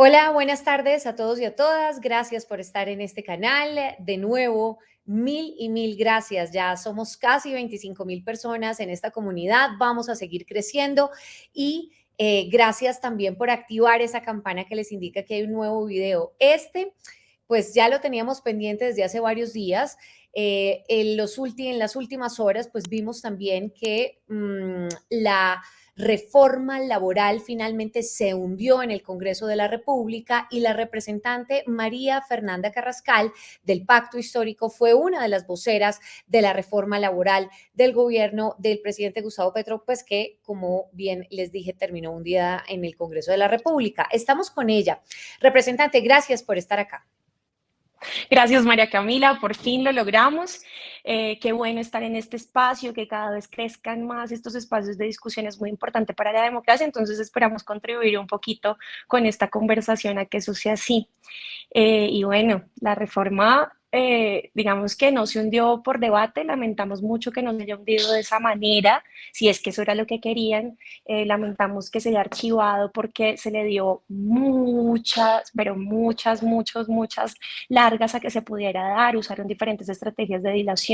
Hola, buenas tardes a todos y a todas. Gracias por estar en este canal. De nuevo, mil y mil gracias. Ya somos casi 25,000 personas en esta comunidad. Vamos a seguir creciendo y gracias también por activar esa campana que les indica que hay un nuevo video. Pues ya lo teníamos pendiente desde hace varios días. En las últimas horas, pues vimos también que la reforma laboral finalmente se hundió en el Congreso de la República y la representante María Fernanda Carrascal del Pacto Histórico fue una de las voceras de la reforma laboral del gobierno del presidente Gustavo Petro, pues que, como bien les dije, terminó hundida en el Congreso de la República. Estamos con ella. Representante, gracias por estar acá. Gracias, María Camila, por fin lo logramos. Qué bueno estar en este espacio, que cada vez crezcan más estos espacios de discusión, es muy importante para la democracia, entonces esperamos contribuir un poquito con esta conversación a que eso sea así. Y bueno, la reforma, digamos que no se hundió por debate, lamentamos mucho que no se haya hundido de esa manera, si es que eso era lo que querían, lamentamos que se haya archivado porque se le dio muchas, pero muchas largas a que se pudiera dar, usaron diferentes estrategias de dilación,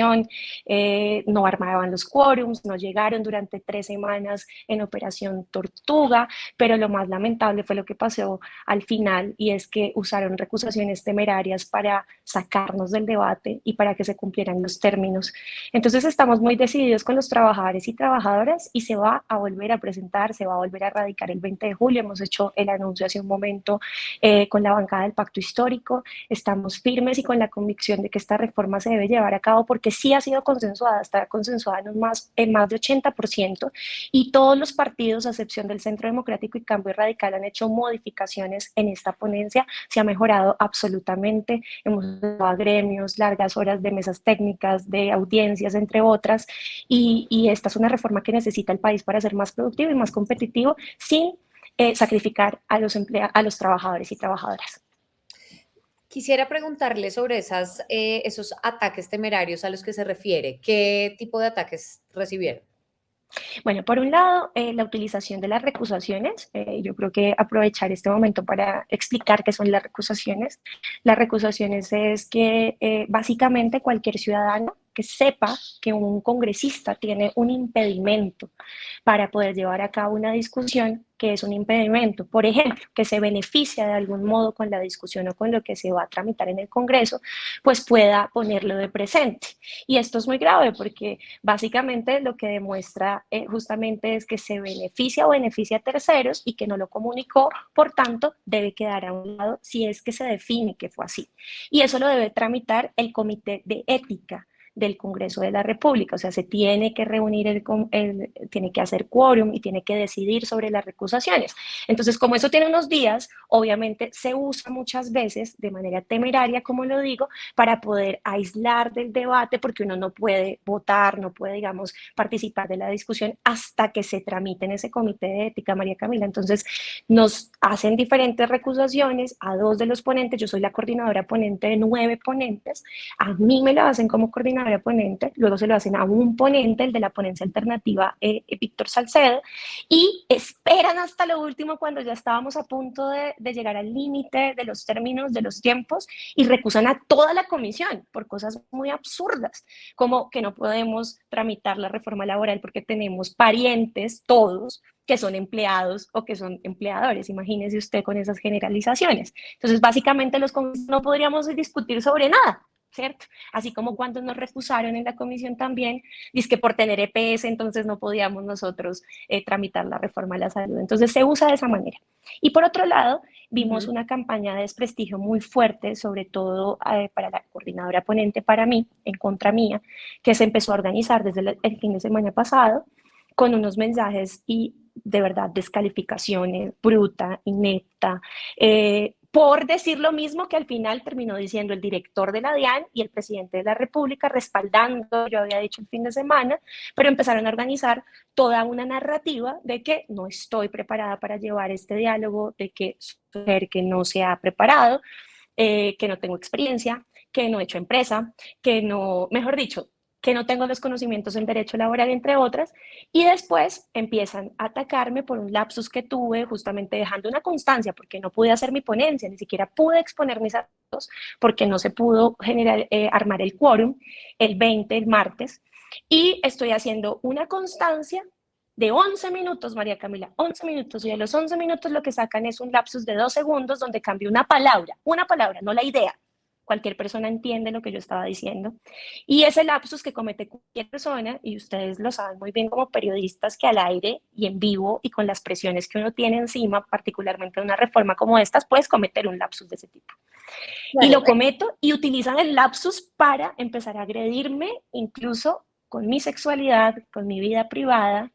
no armaban los quórums, no llegaron durante 3 semanas en Operación Tortuga, pero lo más lamentable fue lo que pasó al final y es que usaron recusaciones temerarias para sacarnos del debate y para que se cumplieran los términos. Entonces estamos muy decididos con los trabajadores y trabajadoras y se va a volver a presentar, se va a volver a radicar el 20 de julio. Hemos hecho el anuncio hace un momento con la bancada del Pacto Histórico. Estamos firmes y con la convicción de que esta reforma se debe llevar a cabo porque sí ha sido consensuada, está consensuada en más de 80% y todos los partidos, a excepción del Centro Democrático y Cambio Radical, han hecho modificaciones en esta ponencia. Se ha mejorado absolutamente, hemos ido a gremios, largas horas de mesas técnicas, de audiencias, entre otras, y esta es una reforma que necesita el país para ser más productivo y más competitivo sin sacrificar a los trabajadores y trabajadoras. Quisiera preguntarle sobre esos ataques temerarios a los que se refiere. ¿Qué tipo de ataques recibieron? Bueno, por un lado, la utilización de las recusaciones. Yo creo que aprovechar este momento para explicar qué son las recusaciones. Las recusaciones es que básicamente cualquier ciudadano que sepa que un congresista tiene un impedimento para poder llevar a cabo una discusión, que es un impedimento, por ejemplo, que se beneficia de algún modo con la discusión o con lo que se va a tramitar en el Congreso, pues pueda ponerlo de presente. Y esto es muy grave porque básicamente lo que demuestra justamente es que se beneficia o beneficia a terceros y que no lo comunicó, por tanto, debe quedar a un lado si es que se define que fue así. Y eso lo debe tramitar el Comité de Ética del Congreso de la República, o sea, se tiene que reunir, tiene que hacer quórum y tiene que decidir sobre las recusaciones. Entonces, como eso tiene unos días, obviamente se usa muchas veces de manera temeraria, como lo digo, para poder aislar del debate, porque uno no puede votar, no puede, digamos, participar de la discusión hasta que se tramite en ese comité de ética, María Camila. Entonces, nos hacen diferentes recusaciones a 2 de los ponentes, yo soy la coordinadora ponente de 9 ponentes, a mí me la hacen como coordinadora ponente, luego se lo hacen a un ponente, el de la ponencia alternativa, Víctor Salcedo, y esperan hasta lo último cuando ya estábamos a punto de llegar al límite de los términos, de los tiempos, y recusan a toda la comisión por cosas muy absurdas, como que no podemos tramitar la reforma laboral porque tenemos parientes, todos, que son empleados o que son empleadores. Imagínese usted con esas generalizaciones. Entonces, básicamente los congresistas no podríamos discutir sobre nada, ¿cierto? Así como cuando nos refusaron en la comisión también, dice que por tener EPS entonces no podíamos nosotros tramitar la reforma a la salud. Entonces se usa de esa manera. Y por otro lado, vimos una campaña de desprestigio muy fuerte, sobre todo para la coordinadora ponente, para mí, en contra mía, que se empezó a organizar desde el fin de semana pasado, con unos mensajes y de verdad descalificaciones, bruta, inepta, por decir lo mismo que al final terminó diciendo el director de la DIAN y el presidente de la República, respaldando, yo había dicho el fin de semana, pero empezaron a organizar toda una narrativa de que no estoy preparada para llevar este diálogo, de que mujer que no se ha preparado, que no tengo experiencia, que no he hecho empresa, que no, mejor dicho, que no tengo los conocimientos en derecho laboral, entre otras, y después empiezan a atacarme por un lapsus que tuve, justamente dejando una constancia, porque no pude hacer mi ponencia, ni siquiera pude exponer mis datos, porque no se pudo armar el quórum el 20, el martes, y estoy haciendo una constancia de 11 minutos, María Camila, 11 minutos, y de los 11 minutos lo que sacan es un lapsus de 2 segundos donde cambio una palabra, no la idea. Cualquier persona entiende lo que yo estaba diciendo. Y ese lapsus que comete cualquier persona, y ustedes lo saben muy bien como periodistas, que al aire y en vivo y con las presiones que uno tiene encima, particularmente en una reforma como estas, puedes cometer un lapsus de ese tipo. Y Claro. lo cometo y utilizan el lapsus para empezar a agredirme, incluso con mi sexualidad, con mi vida privada,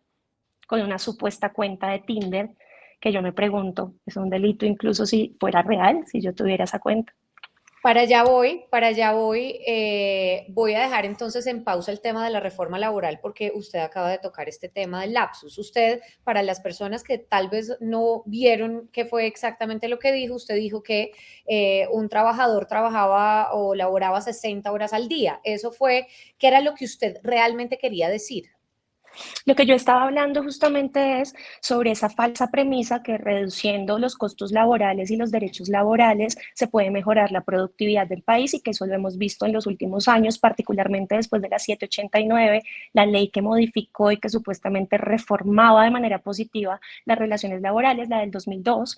con una supuesta cuenta de Tinder, que yo me pregunto, ¿es un delito incluso si fuera real, si yo tuviera esa cuenta? Para allá voy, para allá voy. Voy a dejar entonces en pausa el tema de la reforma laboral porque usted acaba de tocar este tema del lapsus. Usted, para las personas que tal vez no vieron qué fue exactamente lo que dijo, usted dijo que un trabajador trabajaba o laboraba 60 horas al día. Eso fue, ¿qué era lo que usted realmente quería decir? Lo que yo estaba hablando justamente es sobre esa falsa premisa que reduciendo los costos laborales y los derechos laborales se puede mejorar la productividad del país y que eso lo hemos visto en los últimos años, particularmente después de la 789, la ley que modificó y que supuestamente reformaba de manera positiva las relaciones laborales, la del 2002.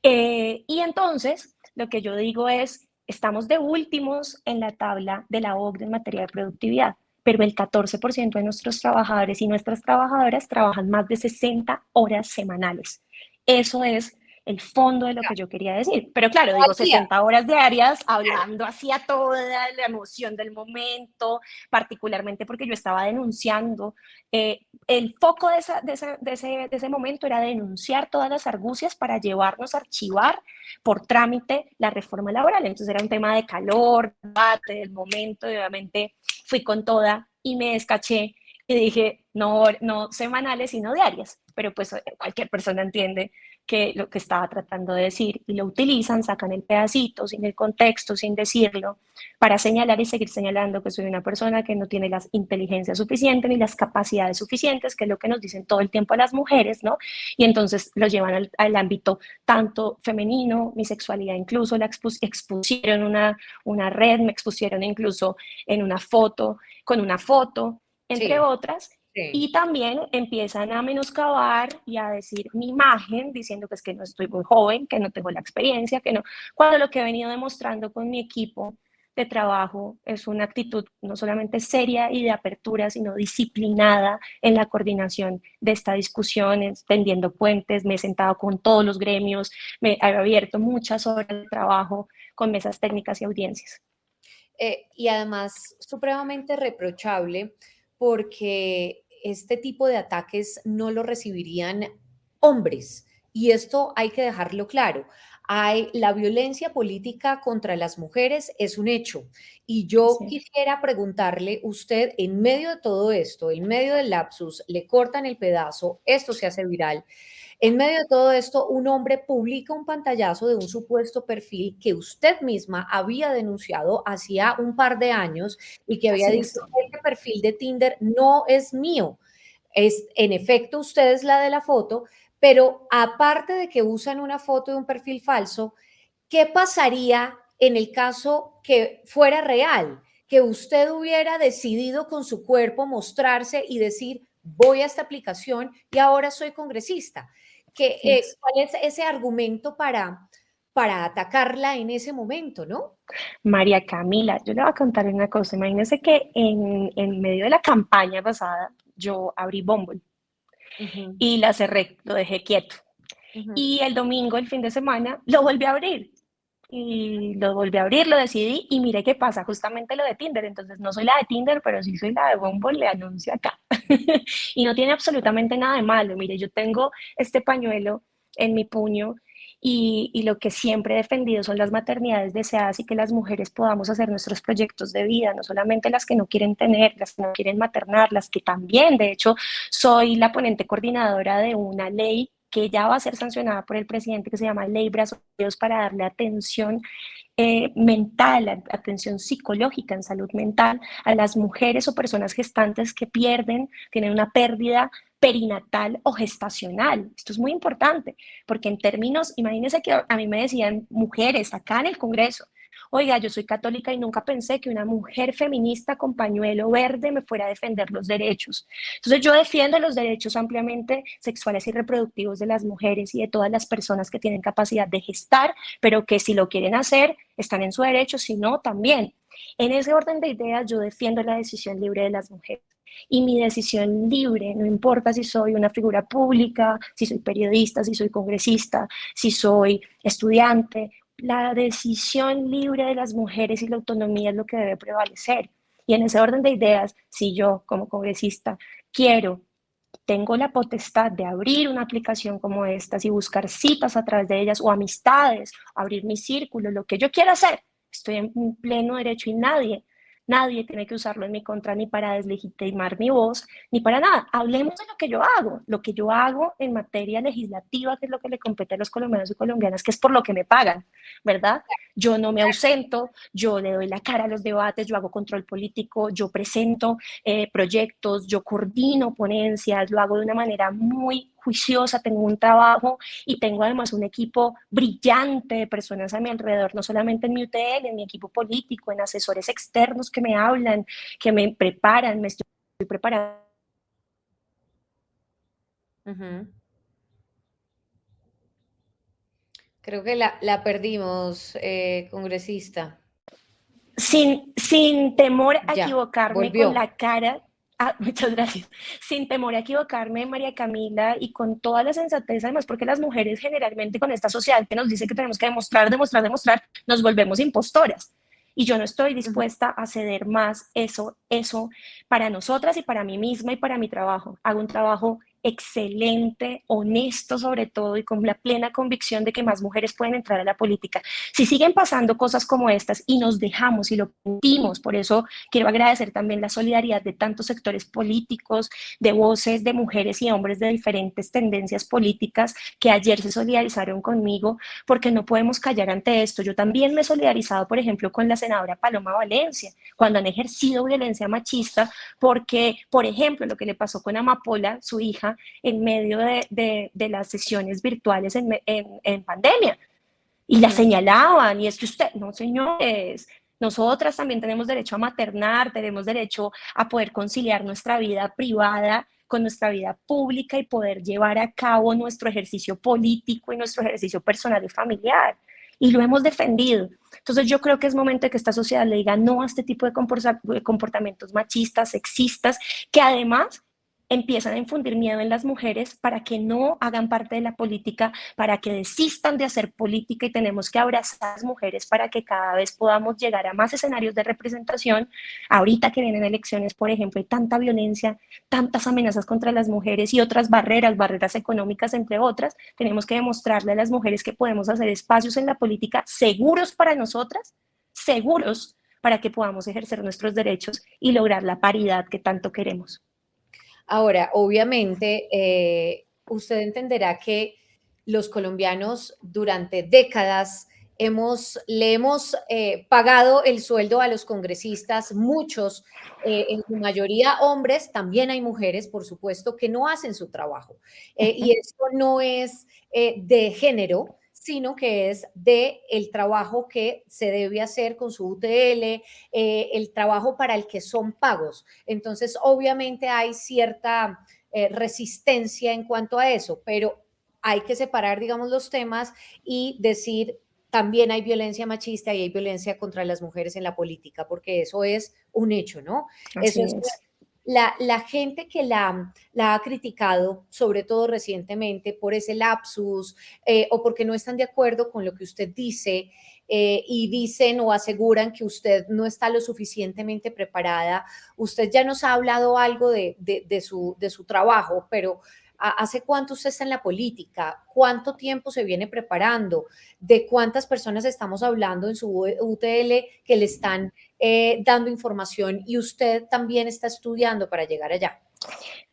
Y entonces, lo que yo digo es, estamos de últimos en la tabla de la OCDE en materia de productividad, pero el 14% de nuestros trabajadores y nuestras trabajadoras trabajan más de 60 horas semanales. Eso es el fondo de lo que yo quería decir. Pero claro, digo Al día. 60 horas diarias, hablando hacia toda la emoción del momento, particularmente porque yo estaba denunciando. El foco de ese momento era denunciar todas las argucias para llevarnos a archivar por trámite la reforma laboral. Entonces era un tema de calor, debate, del momento, y obviamente fui con toda y me descaché y dije, no, no semanales, sino diarias. Pero pues cualquier persona entiende que lo que estaba tratando de decir y lo utilizan, sacan el pedacito sin el contexto, sin decirlo, para señalar y seguir señalando que soy una persona que no tiene las inteligencias suficientes ni las capacidades suficientes, que es lo que nos dicen todo el tiempo a las mujeres, ¿no? Y entonces lo llevan al ámbito tanto femenino, mi sexualidad incluso la expusieron una red, me expusieron incluso en una foto, con una foto, entre Sí, otras, sí. y también empiezan a menoscabar y a decir mi imagen, diciendo que es que no estoy muy joven, que no tengo la experiencia, que no, cuando lo que he venido demostrando con mi equipo de trabajo es una actitud no solamente seria y de apertura, sino disciplinada en la coordinación de esta discusión, tendiendo puentes, me he sentado con todos los gremios, me he abierto muchas horas de trabajo con mesas técnicas y audiencias. Y además supremamente reprochable porque este tipo de ataques no lo recibirían hombres. Y esto hay que dejarlo claro. La violencia política contra las mujeres es un hecho. Y yo Sí. quisiera preguntarle, usted, en medio de todo esto, en medio del lapsus, le cortan el pedazo, esto se hace viral. En medio de todo esto, un hombre publica un pantallazo de un supuesto perfil que usted misma había denunciado hacía un par de años y que había Así dicho, es. este perfil de Tinder no es mío. Es, en efecto, usted es la de la foto, pero aparte de que usan una foto de un perfil falso, ¿qué pasaría en el caso que fuera real? Que usted hubiera decidido con su cuerpo mostrarse y decir, voy a esta aplicación y ahora soy congresista. Así es. ¿Cuál es ese argumento para atacarla en ese momento, no? María Camila, yo le voy a contar una cosa. Imagínese que en medio de la campaña pasada yo abrí Bumble Ujú, y la cerré, lo dejé quieto. ujú. Y el domingo, el fin de semana, lo volví a abrir. Y lo volví a abrir, lo decidí y mire qué pasa, justamente lo de Tinder. Entonces no soy la de Tinder, pero sí soy la de Bumble, le anuncio acá. Y no tiene absolutamente nada de malo. Mire, yo tengo este pañuelo en mi puño y lo que siempre he defendido son las maternidades deseadas y que las mujeres podamos hacer nuestros proyectos de vida, no solamente las que no quieren tener, las que no quieren maternar, las que también, de hecho, soy la ponente coordinadora de una ley que ya va a ser sancionada por el presidente que se llama Ley Brazos para darle atención mental, atención psicológica en salud mental a las mujeres o personas gestantes que tienen una pérdida perinatal o gestacional. Esto es muy importante, porque en términos, imagínense que a mí me decían mujeres acá en el Congreso, oiga, yo soy católica y nunca pensé que una mujer feminista con pañuelo verde me fuera a defender los derechos. Entonces yo defiendo los derechos ampliamente sexuales y reproductivos de las mujeres y de todas las personas que tienen capacidad de gestar, pero que si lo quieren hacer, están en su derecho, si no, también. En ese orden de ideas, yo defiendo la decisión libre de las mujeres. Y mi decisión libre, no importa si soy una figura pública, si soy periodista, si soy congresista, si soy estudiante, la decisión libre de las mujeres y la autonomía es lo que debe prevalecer. Y en ese orden de ideas, si yo como congresista quiero, tengo la potestad de abrir una aplicación como esta y buscar citas a través de ellas o amistades, abrir mi círculo, lo que yo quiera hacer, estoy en pleno derecho y nadie tiene que usarlo en mi contra ni para deslegitimar mi voz, ni para nada. Hablemos de lo que yo hago en materia legislativa, que es lo que le compete a los colombianos y colombianas, que es por lo que me pagan, ¿verdad? Yo no me ausento, yo le doy la cara a los debates, yo hago control político, yo presento proyectos, yo coordino ponencias, lo hago de una manera muy juiciosa, tengo un trabajo y tengo además un equipo brillante de personas a mi alrededor, no solamente en mi UTL, en mi equipo político, en asesores externos que me hablan, que me preparan, me estoy preparando. Ujú. Creo que la perdimos, congresista. Sin temor a Ya, equivocarme con volvió. la cara, muchas gracias, sin temor a equivocarme, María Camila, y con toda la sensatez, además, porque las mujeres generalmente con esta sociedad que nos dice que tenemos que demostrar, nos volvemos impostoras. Y yo no estoy Ujú. dispuesta a ceder más eso para nosotras y para mí misma y para mi trabajo. Hago un trabajo excelente, honesto sobre todo y con la plena convicción de que más mujeres pueden entrar a la política. Si siguen pasando cosas como estas y nos dejamos y lo permitimos, por eso quiero agradecer también la solidaridad de tantos sectores políticos, de voces de mujeres y hombres de diferentes tendencias políticas que ayer se solidarizaron conmigo, porque no podemos callar ante esto. Yo también me he solidarizado, por ejemplo, con la senadora Paloma Valencia, cuando han ejercido violencia machista, porque, por ejemplo, lo que le pasó con Amapola, su hija, en medio de las sesiones virtuales en pandemia y la Ujú. señalaban, y es que usted, no señores, nosotras también tenemos derecho a maternar, tenemos derecho a poder conciliar nuestra vida privada con nuestra vida pública y poder llevar a cabo nuestro ejercicio político y nuestro ejercicio personal y familiar. Y lo hemos defendido. Entonces yo creo que es momento de que esta sociedad le diga no a este tipo de comportamientos machistas, sexistas, que además empiezan a infundir miedo en las mujeres para que no hagan parte de la política, para que desistan de hacer política y tenemos que abrazar a las mujeres para que cada vez podamos llegar a más escenarios de representación. Ahorita que vienen elecciones, por ejemplo, hay tanta violencia, tantas amenazas contra las mujeres y otras barreras económicas, entre otras, tenemos que demostrarle a las mujeres que podemos hacer espacios en la política seguros para nosotras, seguros para que podamos ejercer nuestros derechos y lograr la paridad que tanto queremos. Ahora, obviamente, usted entenderá que los colombianos durante décadas le hemos pagado el sueldo a los congresistas, muchos, en su mayoría hombres, también hay mujeres, por supuesto, que no hacen su trabajo. Y esto no es de género, sino que es de el trabajo que se debe hacer con su UTL, el trabajo para el que son pagos. Entonces, obviamente hay cierta resistencia en cuanto a eso, pero hay que separar, digamos, los temas y decir, también hay violencia machista y hay violencia contra las mujeres en la política, porque eso es un hecho, ¿no? Eso Así es es. la gente que la ha criticado, sobre todo recientemente, por ese lapsus o porque no están de acuerdo con lo que usted dice y dicen o aseguran que usted no está lo suficientemente preparada. Usted ya nos ha hablado algo de su trabajo, pero ¿hace cuánto usted está en la política? ¿Cuánto tiempo se viene preparando? ¿De cuántas personas estamos hablando en su UTL que le están dando información y usted también está estudiando para llegar allá?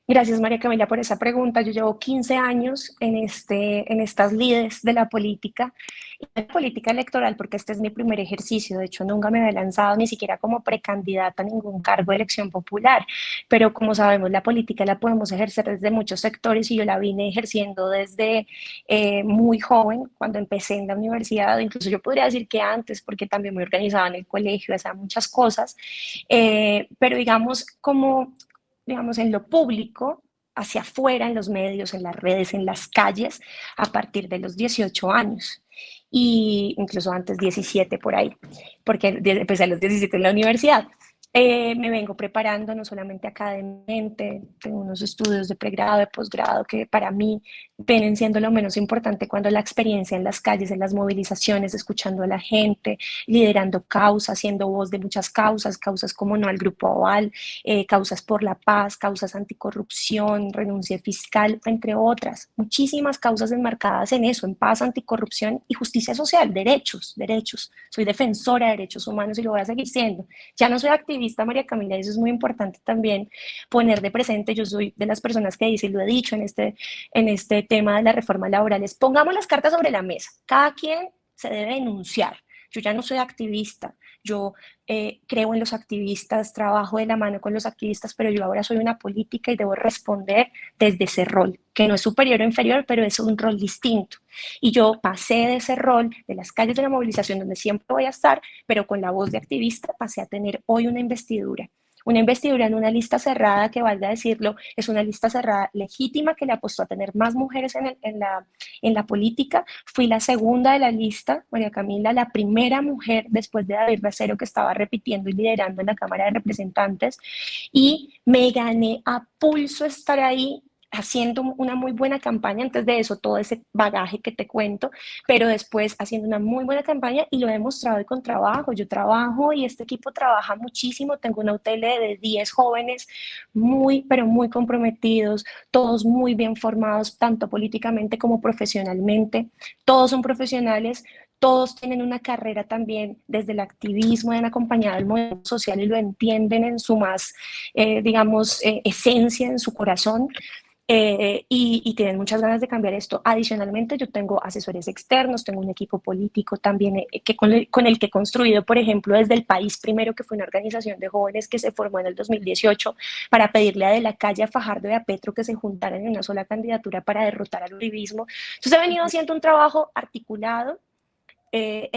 Gracias, María Camila, por esa pregunta. Yo llevo 15 años en estas lides de la política y de la política electoral, porque este es mi primer ejercicio. De hecho, nunca me había lanzado ni siquiera como precandidata a ningún cargo de elección popular. Pero como sabemos, la política la podemos ejercer desde muchos sectores y yo la vine ejerciendo desde muy joven, cuando empecé en la universidad. Incluso yo podría decir que antes, porque también me organizaba en el colegio, hacía muchas cosas. Pero digamos, en lo público, hacia afuera, en los medios, en las redes, en las calles, a partir de los 18 años y incluso antes 17 por ahí, porque empecé a los 17 en la universidad. Me vengo preparando no solamente académicamente, tengo unos estudios de pregrado, de posgrado, que para mí vienen siendo lo menos importante cuando la experiencia en las calles, en las movilizaciones, escuchando a la gente, liderando causas, siendo voz de muchas causas, causas como No al Grupo Aval, causas por la paz, causas anticorrupción, renuncia fiscal, entre otras. Muchísimas causas enmarcadas en eso, en paz, anticorrupción y justicia social, derechos, derechos. Soy defensora de derechos humanos y lo voy a seguir siendo. Ya no soy activista, María Camila, y eso es muy importante también poner de presente. Yo soy de las personas que dice, y lo he dicho en este tema de la reforma laboral, es pongamos las cartas sobre la mesa. Cada quien se debe denunciar. Yo ya no soy activista, yo creo en los activistas, trabajo de la mano con los activistas, pero yo ahora soy una política y debo responder desde ese rol, que no es superior o inferior, pero es un rol distinto. Y yo pasé de ese rol, de las calles de la movilización, donde siempre voy a estar, pero con la voz de activista, pasé a tener hoy una investidura en una lista cerrada, que valga decirlo, es una lista cerrada legítima que le apostó a tener más mujeres en la política. Fui la segunda de la lista, María Camila, la primera mujer después de David Racero, que estaba repitiendo y liderando en la Cámara de Representantes, y me gané a pulso estar ahí haciendo una muy buena campaña, antes de eso todo ese bagaje que te cuento, pero después haciendo una muy buena campaña y lo he demostrado y con trabajo. Yo trabajo y este equipo trabaja muchísimo, tengo una UTL de 10 jóvenes muy, pero muy comprometidos, todos muy bien formados, tanto políticamente como profesionalmente, todos son profesionales. Todos tienen una carrera también desde el activismo, han acompañado el movimiento social y lo entienden en su más, digamos, esencia, en su corazón. Y tienen muchas ganas de cambiar esto. Adicionalmente, yo tengo asesores externos, tengo un equipo político también con el que he construido, por ejemplo, desde el País Primero, que fue una organización de jóvenes que se formó en el 2018 para pedirle a De la Calle, a Fajardo y a Petro que se juntaran en una sola candidatura para derrotar al uribismo. Entonces, he venido haciendo un trabajo articulado,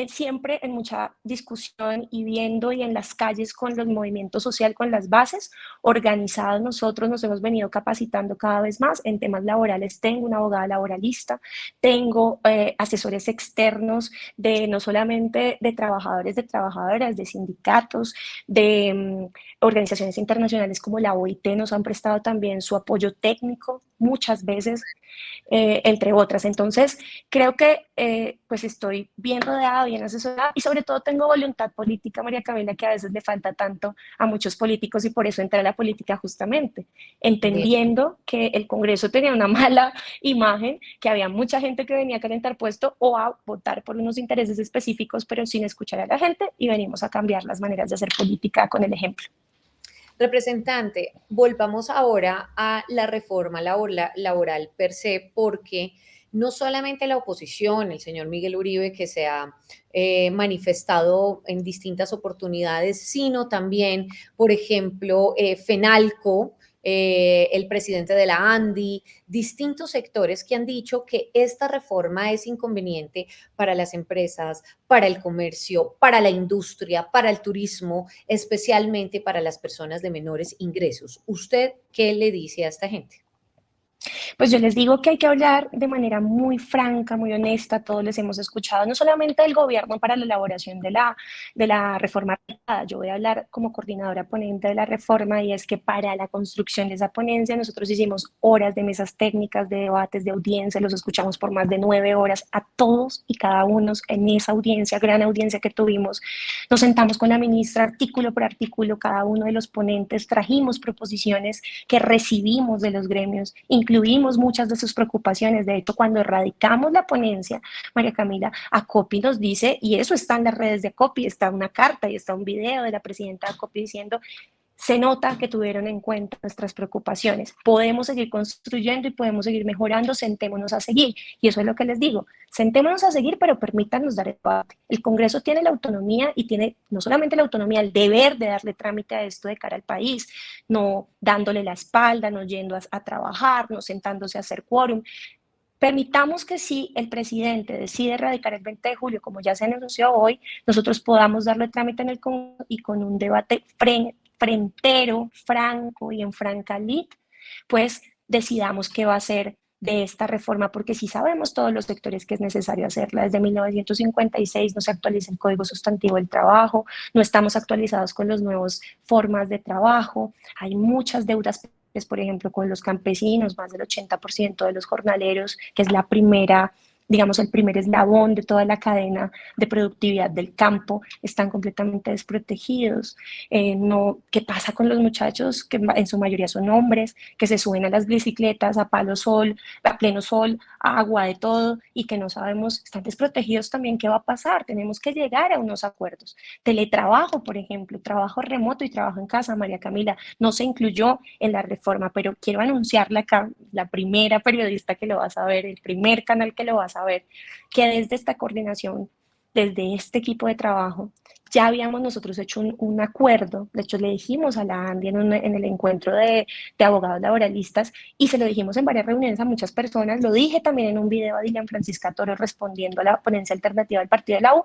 siempre en mucha discusión y viendo y en las calles con los movimientos sociales, con las bases organizadas. Nosotros nos hemos venido capacitando cada vez más en temas laborales. Tengo una abogada laboralista, tengo asesores externos de no solamente de trabajadores, de trabajadoras, de sindicatos, de organizaciones internacionales como la OIT, nos han prestado también su apoyo técnico muchas veces, entre otras. Entonces, creo que pues estoy bien rodeada, bien asesorada y sobre todo tengo voluntad política, María Camila, que a veces le falta tanto a muchos políticos y por eso entré a la política justamente, Bien. entendiendo que el Congreso tenía una mala imagen, que había mucha gente que venía a calentar puesto o a votar por unos intereses específicos, pero sin escuchar a la gente y venimos a cambiar las maneras de hacer política con el ejemplo. Representante, volvamos ahora a la reforma laboral per se, porque no solamente la oposición, el señor Miguel Uribe, que se ha manifestado en distintas oportunidades, sino también, por ejemplo, FENALCO, el presidente de la ANDI, distintos sectores que han dicho que esta reforma es inconveniente para las empresas, para el comercio, para la industria, para el turismo, especialmente para las personas de menores ingresos. ¿Usted qué le dice a esta gente? Pues yo les digo que hay que hablar de manera muy franca, muy honesta. Todos les hemos escuchado, no solamente del gobierno para la elaboración de la reforma. Yo voy a hablar como coordinadora ponente de la reforma y es que para la construcción de esa ponencia nosotros hicimos horas de mesas técnicas, de debates, de audiencia, los escuchamos por más de 9 horas a todos y cada uno en esa audiencia, gran audiencia que tuvimos. Nos sentamos con la ministra artículo por artículo, cada uno de los ponentes, trajimos proposiciones que recibimos de los gremios, incluimos muchas de sus preocupaciones. De hecho, cuando erradicamos la ponencia, María Camila, ACOPI nos dice, y eso está en las redes de ACOPI, está una carta y está un video de la presidenta de ACOPI diciendo, se nota que tuvieron en cuenta nuestras preocupaciones. Podemos seguir construyendo y podemos seguir mejorando, sentémonos a seguir. Y eso es lo que les digo, sentémonos a seguir, pero permítanos dar el debate. El Congreso tiene la autonomía y tiene no solamente la autonomía, el deber de darle trámite a esto de cara al país, no dándole la espalda, no yendo a trabajar, no sentándose a hacer quórum. Permitamos que si el presidente decide radicar el 20 de julio, como ya se anunció hoy, nosotros podamos darle trámite en el Congreso y con un debate frentero, franco y en franca lid, pues decidamos qué va a ser de esta reforma, porque sí sabemos todos los sectores que es necesario hacerla. Desde 1956 no se actualiza el Código Sustantivo del Trabajo, no estamos actualizados con las nuevas formas de trabajo, hay muchas deudas, por ejemplo, con los campesinos, más del 80% de los jornaleros, que es la primera, digamos, el primer eslabón de toda la cadena de productividad del campo, están completamente desprotegidos. No, ¿qué pasa con los muchachos, que en su mayoría son hombres, que se suben a las bicicletas a palo sol, a pleno sol, a agua, de todo, y que no sabemos, están desprotegidos también? ¿Qué va a pasar? Tenemos que llegar a unos acuerdos. Teletrabajo, por ejemplo, trabajo remoto y trabajo en casa, María Camila, no se incluyó en la reforma, pero quiero anunciarle acá, la primera periodista que lo va a saber, el primer canal que lo va a saber, que desde esta coordinación, desde este equipo de trabajo, ya habíamos nosotros hecho un acuerdo. De hecho le dijimos a la ANDI en el encuentro de abogados laboralistas, y se lo dijimos en varias reuniones a muchas personas, lo dije también en un video a Dilian Francisca Toro respondiendo a la ponencia alternativa del Partido de la U,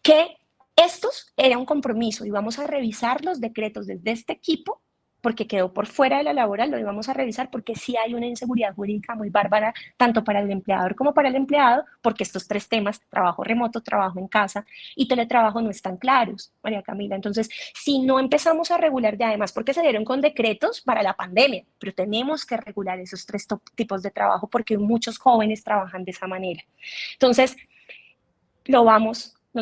que estos era un compromiso y vamos a revisar los decretos desde este equipo, porque quedó por fuera de la laboral, lo íbamos a revisar porque sí hay una inseguridad jurídica muy bárbara, tanto para el empleador como para el empleado, porque estos tres temas, trabajo remoto, trabajo en casa y teletrabajo, no están claros, María Camila. Entonces, si no empezamos a regular ya, además, porque se dieron con decretos para la pandemia, pero tenemos que regular esos tres tipos de trabajo porque muchos jóvenes trabajan de esa manera. Entonces, nos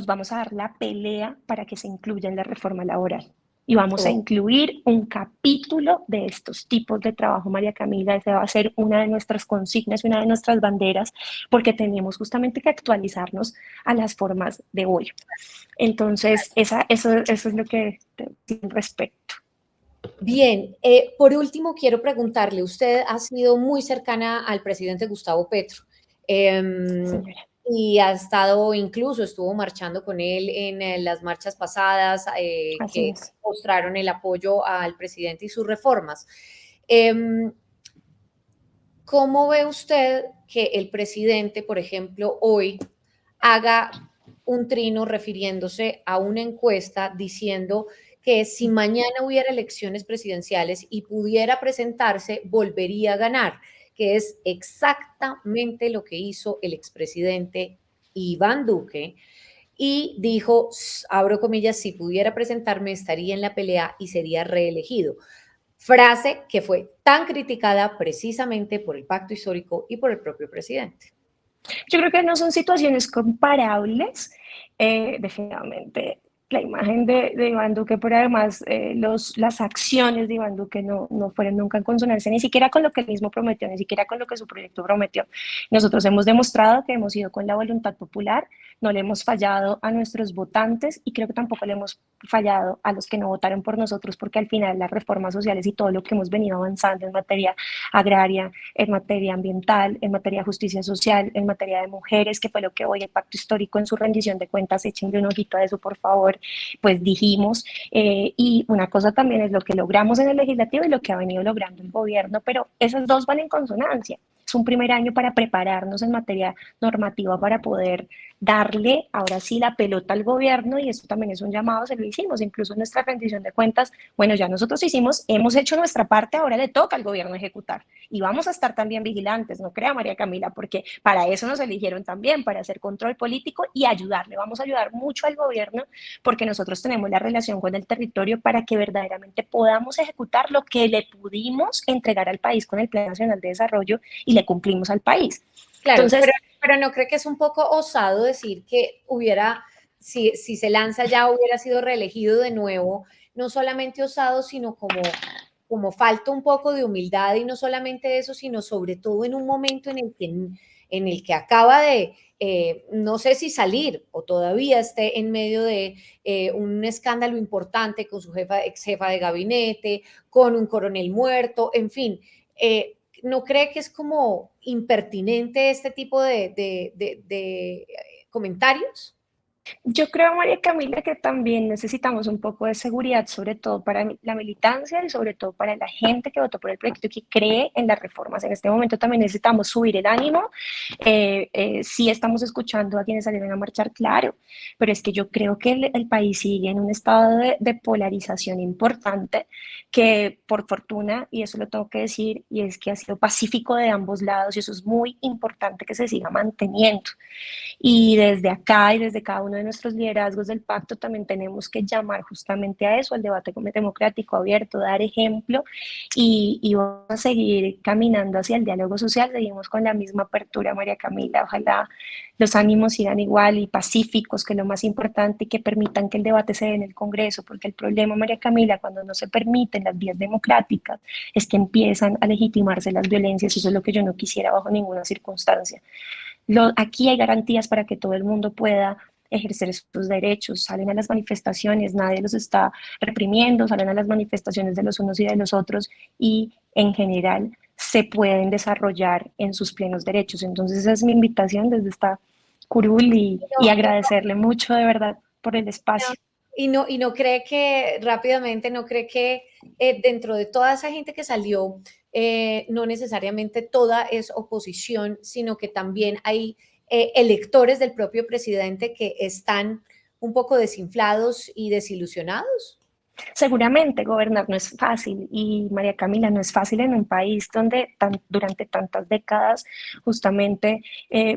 vamos a dar la pelea para que se incluya en la reforma laboral. Y vamos a Oh, incluir un capítulo de estos tipos de trabajo, María Camila. Esa va a ser una de nuestras consignas y una de nuestras banderas, porque tenemos justamente que actualizarnos a las formas de hoy. Entonces, eso es lo que respecto. bien, por último quiero preguntarle, usted ha sido muy cercana al presidente Gustavo Petro. Señora. Y ha estado, incluso estuvo marchando con él en las marchas pasadas Así que es. mostraron el apoyo al presidente y sus reformas. Eh, ¿Cómo ve usted que el presidente, por ejemplo, hoy haga un trino refiriéndose a una encuesta diciendo que si mañana hubiera elecciones presidenciales y pudiera presentarse, volvería a ganar, que es exactamente lo que hizo el expresidente Iván Duque? Y dijo, abro comillas, si pudiera presentarme estaría en la pelea y sería reelegido. Frase que fue tan criticada precisamente por el pacto histórico y por el propio presidente. Yo creo que no son situaciones comparables. Definitivamente la imagen de Iván Duque, pero además las acciones de Iván Duque no fueron nunca en consonancia, ni siquiera con lo que él mismo prometió, ni siquiera con lo que su proyecto prometió. Nosotros hemos demostrado que hemos ido con la voluntad popular, no le hemos fallado a nuestros votantes y creo que tampoco le hemos fallado a los que no votaron por nosotros, porque al final las reformas sociales y todo lo que hemos venido avanzando en materia agraria, en materia ambiental, en materia de justicia social, en materia de mujeres, que fue lo que hoy el Pacto Histórico en su rendición de cuentas, échenle un ojito a eso, por favor, pues dijimos. Y una cosa también es lo que logramos en el legislativo y lo que ha venido logrando el gobierno, pero esas dos van en consonancia. Es un primer año para prepararnos en materia normativa para poder darle ahora sí la pelota al gobierno, y eso también es un llamado, se lo hicimos, incluso en nuestra rendición de cuentas. Bueno, ya nosotros hicimos, hemos hecho nuestra parte, ahora le toca al gobierno ejecutar y vamos a estar también vigilantes, no crea María Camila, porque para eso nos eligieron también, para hacer control político y ayudarle. Vamos a ayudar mucho al gobierno porque nosotros tenemos la relación con el territorio para que verdaderamente podamos ejecutar lo que le pudimos entregar al país con el Plan Nacional de Desarrollo y le cumplimos al país. Claro, Entonces, pero no cree que es un poco osado decir que hubiera, si se lanza ya, hubiera sido reelegido de nuevo, no solamente osado, sino como falta un poco de humildad y no solamente eso, sino sobre todo en un momento en el que en el que acaba de, no sé si salir o todavía esté en medio de un escándalo importante con su ex jefa de gabinete, con un coronel muerto, en fin, ¿no cree que es como impertinente este tipo de comentarios? Yo creo, María Camila, que también necesitamos un poco de seguridad, sobre todo para la militancia y sobre todo para la gente que votó por el proyecto y que cree en las reformas. En este momento también necesitamos subir el ánimo. Sí estamos escuchando a quienes salieron a marchar, claro, pero es que yo creo que el país sigue en un estado de polarización importante que por fortuna, y eso lo tengo que decir, y es que ha sido pacífico de ambos lados y eso es muy importante que se siga manteniendo. Y desde acá y desde cada uno de nuestros liderazgos del pacto también tenemos que llamar justamente a eso, al debate democrático abierto, dar ejemplo y vamos a seguir caminando hacia el diálogo social. Seguimos con la misma apertura, María Camila. Ojalá los ánimos sigan igual y pacíficos, que es lo más importante, y que permitan que el debate se dé en el Congreso, porque el problema, María Camila, cuando no se permiten las vías democráticas, es que empiezan a legitimarse las violencias y eso es lo que yo no quisiera bajo ninguna circunstancia. Aquí hay garantías para que todo el mundo pueda ejercer sus derechos, salen a las manifestaciones, nadie los está reprimiendo, salen a las manifestaciones de los unos y de los otros y en general se pueden desarrollar en sus plenos derechos. Entonces esa es mi invitación desde esta curul y No, agradecerle mucho de verdad por el espacio. y no cree que rápidamente, no cree que dentro de toda esa gente que salió, no necesariamente toda es oposición, sino que también hay electores del propio presidente que están un poco desinflados y desilusionados. Seguramente gobernar no es fácil y María Camila no es fácil en un país donde durante tantas décadas justamente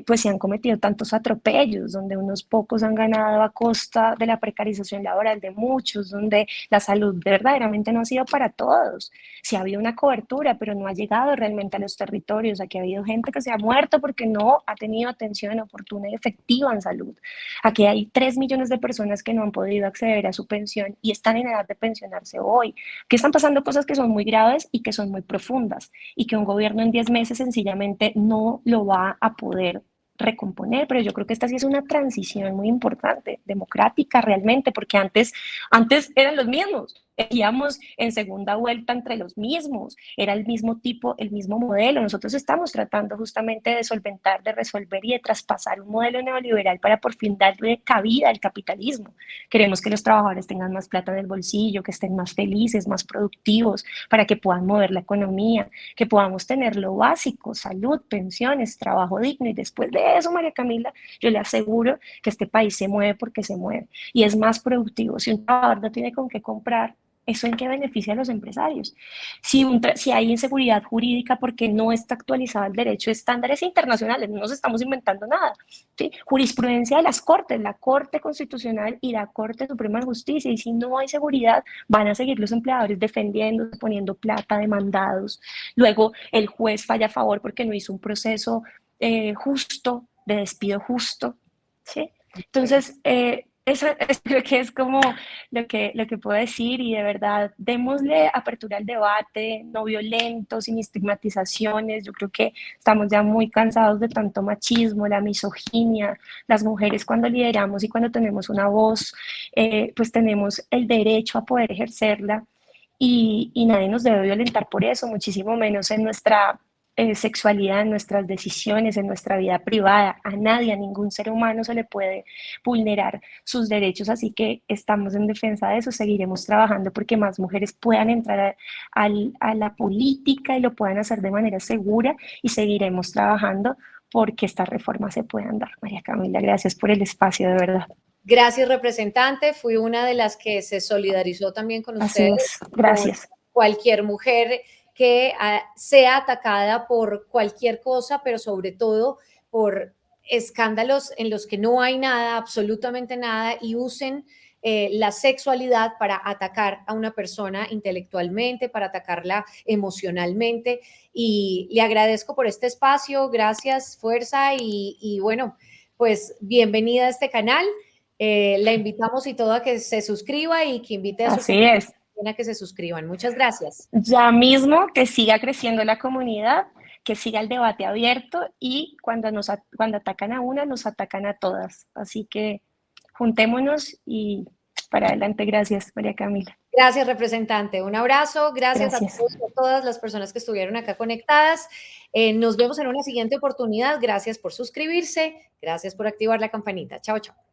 pues se han cometido tantos atropellos, donde unos pocos han ganado a costa de la precarización laboral de muchos, donde la salud verdaderamente no ha sido para todos. Sí ha habido una cobertura, pero no ha llegado realmente a los territorios. Aquí ha habido gente que se ha muerto porque no ha tenido atención oportuna y efectiva en salud. Aquí hay 3 millones de personas que no han podido acceder a su pensión y están en edad de pensionarse hoy, que están pasando cosas que son muy graves y que son muy profundas y que un gobierno en 10 meses sencillamente no lo va a poder recomponer, pero yo creo que esta sí es una transición muy importante, democrática realmente, porque antes eran los mismos, íbamos en segunda vuelta entre los mismos, era el mismo tipo, el mismo modelo. Nosotros estamos tratando justamente de solventar, de resolver y de traspasar un modelo neoliberal para por fin darle cabida al capitalismo. Queremos que los trabajadores tengan más plata en el bolsillo, que estén más felices, más productivos, para que puedan mover la economía, que podamos tener lo básico, salud, pensiones, trabajo digno. Y después de eso, María Camila, yo le aseguro que este país se mueve porque se mueve y es más productivo. Si un trabajador no tiene con qué comprar, ¿eso en qué beneficia a los empresarios? Si hay inseguridad jurídica porque no está actualizado el derecho de estándares internacionales, no nos estamos inventando nada. ¿Sí? Jurisprudencia de las cortes, la Corte Constitucional y la Corte Suprema de Justicia, y si no hay seguridad, van a seguir los empleadores defendiendo, poniendo plata, demandados. Luego el juez falla a favor porque no hizo un proceso justo, de despido justo. ¿Sí? Entonces, eso creo que es como lo que puedo decir y de verdad, démosle apertura al debate, no violento, sin estigmatizaciones. Yo creo que estamos ya muy cansados de tanto machismo, la misoginia. Las mujeres cuando lideramos y cuando tenemos una voz, pues tenemos el derecho a poder ejercerla y nadie nos debe violentar por eso, muchísimo menos en nuestra sexualidad, en nuestras decisiones, en nuestra vida privada. A nadie, a ningún ser humano se le puede vulnerar sus derechos, así que estamos en defensa de eso, seguiremos trabajando porque más mujeres puedan entrar a la política y lo puedan hacer de manera segura y seguiremos trabajando porque estas reformas se puedan dar. María Camila, gracias por el espacio, de verdad. Gracias, representante. Fui una de las que se solidarizó también con Así ustedes, es, con gracias. cualquier mujer que sea atacada por cualquier cosa, pero sobre todo por escándalos en los que no hay nada, absolutamente nada, y usen la sexualidad para atacar a una persona intelectualmente, para atacarla emocionalmente. Y le agradezco por este espacio, gracias, fuerza, y bueno, pues bienvenida a este canal. La invitamos y todo a que se suscriba y que invite a su Así es. a que se suscriban. Muchas gracias. Ya mismo que siga creciendo la comunidad, que siga el debate abierto y cuando atacan a una, nos atacan a todas. Así que juntémonos y para adelante. Gracias, María Camila. Gracias, representante. Un abrazo. Gracias a Gracias. todos y a todas las personas que estuvieron acá conectadas. Nos vemos en una siguiente oportunidad. Gracias por suscribirse. Gracias por activar la campanita. Chao, chao.